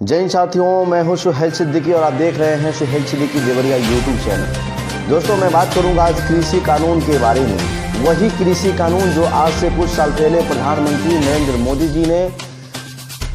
जय हिंद साथियों, मैं हूं सुहेल सिद्दीकी और आप देख रहे हैं सुहेल सिद्दीकी देवरिया यूट्यूब चैनल। दोस्तों, मैं बात करूंगा आज कृषि कानून के बारे में। वही कृषि कानून जो आज से कुछ साल पहले प्रधानमंत्री नरेंद्र मोदी जी ने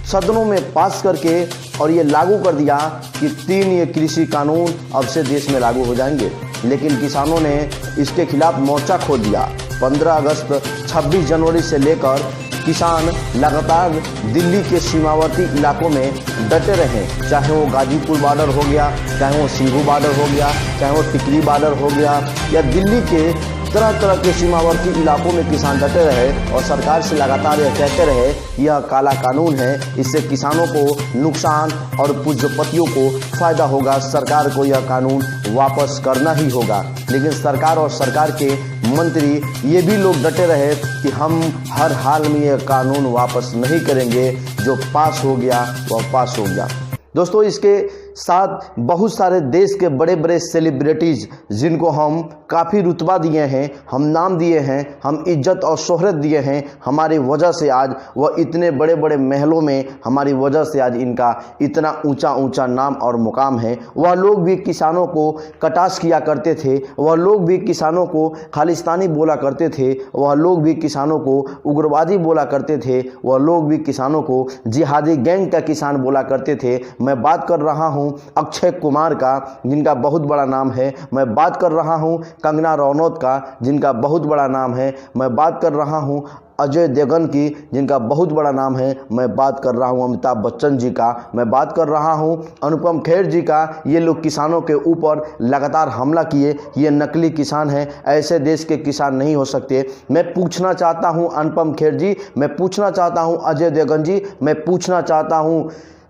सदनों में पास करके और ये लागू कर दिया कि 3 ये कृषि कानून अब से देश में लागू हो जाएंगे। लेकिन किसानों ने इसके खिलाफ मोर्चा खोल दिया। 15 अगस्त 26 जनवरी से लेकर किसान लगातार दिल्ली के सीमावर्ती इलाकों में डटे रहे, चाहे वो गाजीपुर बॉर्डर हो गया, चाहे वो सिंघू बॉर्डर हो गया, चाहे वो टिकरी बॉर्डर हो गया, या दिल्ली के तरह तरह के सीमावर्ती इलाकों में किसान डटे रहे और सरकार से लगातार यह कहते रहे यह काला कानून है, इससे किसानों को नुकसान और पूंजीपतियों को फायदा होगा, सरकार को यह कानून वापस करना ही होगा। लेकिन सरकार और सरकार के मंत्री ये भी लोग डटे रहे कि हम हर हाल में यह कानून वापस नहीं करेंगे, जो पास हो गया वह पास हो गया। दोस्तों, इसके साथ बहुत सारे देश के बड़े बड़े सेलिब्रिटीज़ जिनको हम काफ़ी रुतबा दिए हैं, हम नाम दिए हैं, हम इज्जत और शोहरत दिए हैं, हमारी वजह से आज वह इतने बड़े बड़े महलों में, हमारी वजह से आज इनका इतना ऊंचा ऊंचा नाम और मुकाम है। वह लोग भी किसानों को कटाक्ष किया करते थे, वह लोग भी किसानों को खालिस्तानी बोला करते थे, वह लोग भी किसानों को उग्रवादी बोला करते थे, वह लोग भी किसानों को जिहादी गैंग का किसान बोला करते थे। मैं बात कर रहा हूं अक्षय कुमार का, जिनका बहुत बड़ा नाम है। मैं बात कर रहा हूं कंगना रनौत का, जिनका बहुत बड़ा नाम है। मैं बात कर रहा हूं अजय देवगन की, जिनका बहुत बड़ा नाम है। मैं बात कर रहा हूं अमिताभ बच्चन जी का। मैं बात कर रहा हूं अनुपम खेर जी का। ये लोग किसानों के ऊपर लगातार हमला किए। ये नकली किसान हैं, ऐसे देश के किसान नहीं हो सकते। मैं पूछना चाहता हूं अनुपम खेर जी, मैं पूछना चाहता हूं अजय देवगन जी, मैं पूछना चाहता हूं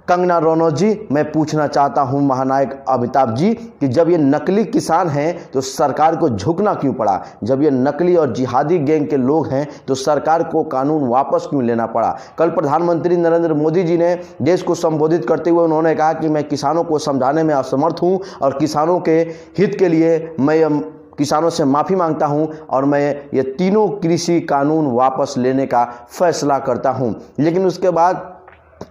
कंगना रनौत जी, मैं पूछना चाहता हूं महानायक अमिताभ जी कि जब ये नकली किसान हैं तो सरकार को झुकना क्यों पड़ा? जब ये नकली और जिहादी गैंग के लोग हैं तो सरकार को कानून वापस क्यों लेना पड़ा? कल प्रधानमंत्री नरेंद्र मोदी जी ने देश को संबोधित करते हुए उन्होंने कहा कि मैं किसानों को समझाने में असमर्थ हूं और किसानों के हित के लिए मैं किसानों से माफ़ी मांगता हूं और मैं ये तीनों कृषि कानून वापस लेने का फैसला करता हूं। लेकिन उसके बाद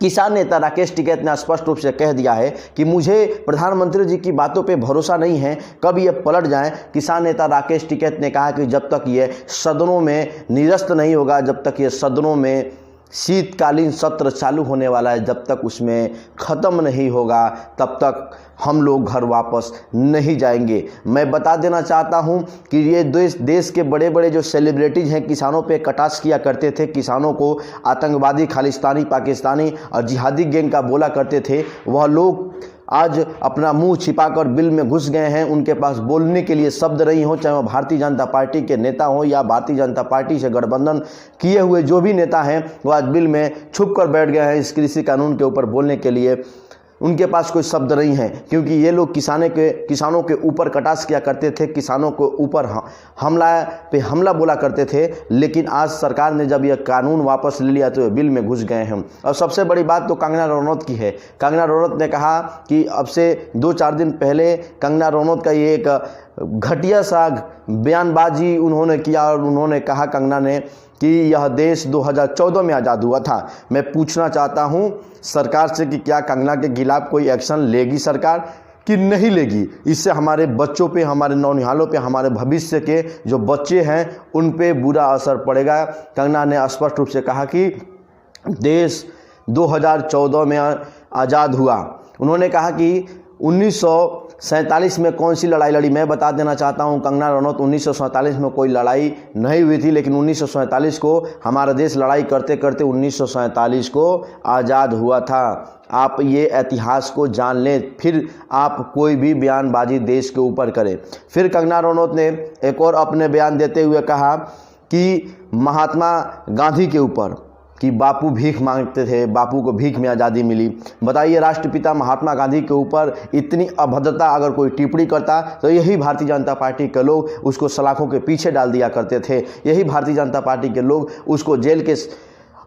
किसान नेता राकेश टिकैत ने स्पष्ट रूप से कह दिया है कि मुझे प्रधानमंत्री जी की बातों पे भरोसा नहीं है, कब ये पलट जाएं। किसान नेता राकेश टिकैत ने कहा कि जब तक ये सदनों में निरस्त नहीं होगा, जब तक ये सदनों में शीतकालीन सत्र चालू होने वाला है, जब तक उसमें ख़त्म नहीं होगा, तब तक हम लोग घर वापस नहीं जाएंगे। मैं बता देना चाहता हूं कि ये देश के बड़े बड़े जो सेलिब्रिटीज़ हैं, किसानों पे कटाक्ष किया करते थे, किसानों को आतंकवादी, खालिस्तानी, पाकिस्तानी और जिहादी गैंग का बोला करते थे, वह लोग आज अपना मुंह छिपाकर बिल में घुस गए हैं। उनके पास बोलने के लिए शब्द नहीं हो, चाहे वो भारतीय जनता पार्टी के नेता हो या भारतीय जनता पार्टी से गठबंधन किए हुए जो भी नेता हैं, वो आज बिल में छुप कर बैठ गए हैं इस कृषि कानून के ऊपर बोलने के लिए। उनके पास कोई शब्द नहीं है, क्योंकि ये लोग किसानों के ऊपर कटाक्ष किया करते थे, किसानों के ऊपर हमला बोला करते थे। लेकिन आज सरकार ने जब यह कानून वापस ले लिया तो ये बिल में घुस गए हैं। और सबसे बड़ी बात तो कंगना रनौत की है। कंगना रनौत ने कहा कि अब से 2-4 दिन पहले कंगना रनौत का ये एक घटिया सा बयानबाजी उन्होंने किया और उन्होंने कहा, कंगना ने, कि यह देश 2014 में आज़ाद हुआ था। मैं पूछना चाहता हूं सरकार से कि क्या कंगना के खिलाफ कोई एक्शन लेगी सरकार कि नहीं लेगी? इससे हमारे बच्चों पे, हमारे नौनिहालों पे, हमारे भविष्य के जो बच्चे हैं उन पे बुरा असर पड़ेगा। कंगना ने स्पष्ट रूप से कहा कि देश 2014 में आज़ाद हुआ। उन्होंने कहा कि 1947 में कौन सी लड़ाई लड़ी? मैं बता देना चाहता हूं कंगना रनौत, 1947 में कोई लड़ाई नहीं हुई थी, लेकिन 1947 को हमारा देश लड़ाई करते करते 1947 को आज़ाद हुआ था। आप ये इतिहास को जान लें, फिर आप कोई भी बयानबाजी देश के ऊपर करें। फिर कंगना रनौत ने एक और अपने बयान देते हुए कहा कि महात्मा गांधी के ऊपर कि बापू भीख मांगते थे, बापू को भीख में आज़ादी मिली। बताइए, राष्ट्रपिता महात्मा गांधी के ऊपर इतनी अभद्रता अगर कोई टिप्पणी करता तो यही भारतीय जनता पार्टी के लोग उसको सलाखों के पीछे डाल दिया करते थे। यही भारतीय जनता पार्टी के लोग उसको जेल के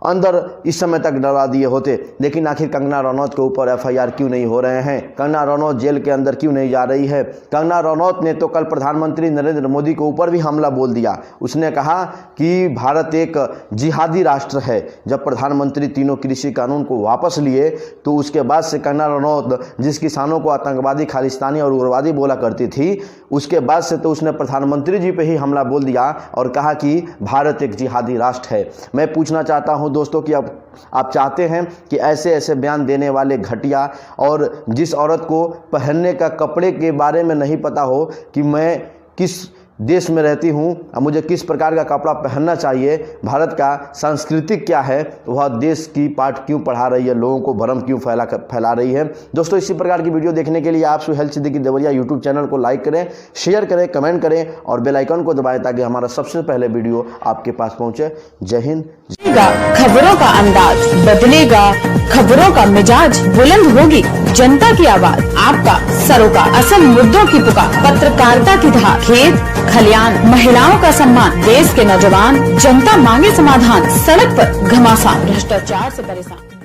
अंदर इस समय तक डलवा दिए होते। लेकिन आखिर कंगना रनौत के ऊपर एफआईआर क्यों नहीं हो रहे हैं? कंगना रनौत जेल के अंदर क्यों नहीं जा रही है? कंगना रनौत ने तो कल प्रधानमंत्री नरेंद्र मोदी के ऊपर भी हमला बोल दिया। उसने कहा कि भारत एक जिहादी राष्ट्र है। जब प्रधानमंत्री तीनों कृषि कानून को वापस लिए तो उसके बाद से कंगना रनौत जिस किसानों को आतंकवादी, खालिस्तानी और उग्रवादी बोला करती थी, उसके बाद से तो उसने प्रधानमंत्री जी पे ही हमला बोल दिया और कहा कि भारत एक जिहादी राष्ट्र है। मैं पूछना चाहता हूं दोस्तों कि आप चाहते हैं कि ऐसे ऐसे बयान देने वाले घटिया, और जिस औरत को पहनने का कपड़े के बारे में नहीं पता हो कि मैं किस देश में रहती हूँ और मुझे किस प्रकार का कपड़ा पहनना चाहिए, भारत का सांस्कृतिक क्या है, वह देश की पाठ क्यों पढ़ा रही है, लोगों को भ्रम क्यों फैला रही है। दोस्तों इसी प्रकार की वीडियो देखने के लिए आप सुहेल सिद्दीकी देवरिया यूट्यूब चैनल को लाइक करें, शेयर करें, कमेंट करें और बेल आइकन को दबाएं ताकि हमारा सबसे पहले वीडियो आपके पास पहुंचे। जय हिंद। खबरों का अंदाज बदलेगा, खबरों का मिजाज बुलंद होगी, जनता की आवाज, आपका सरोकार, असल मुद्दों की पुकार, पत्रकारिता की धार, खेत खलियान, महिलाओं का सम्मान, देश के नौजवान, जनता मांगे समाधान, सड़क पर घमासान, भ्रष्टाचार से परेशान।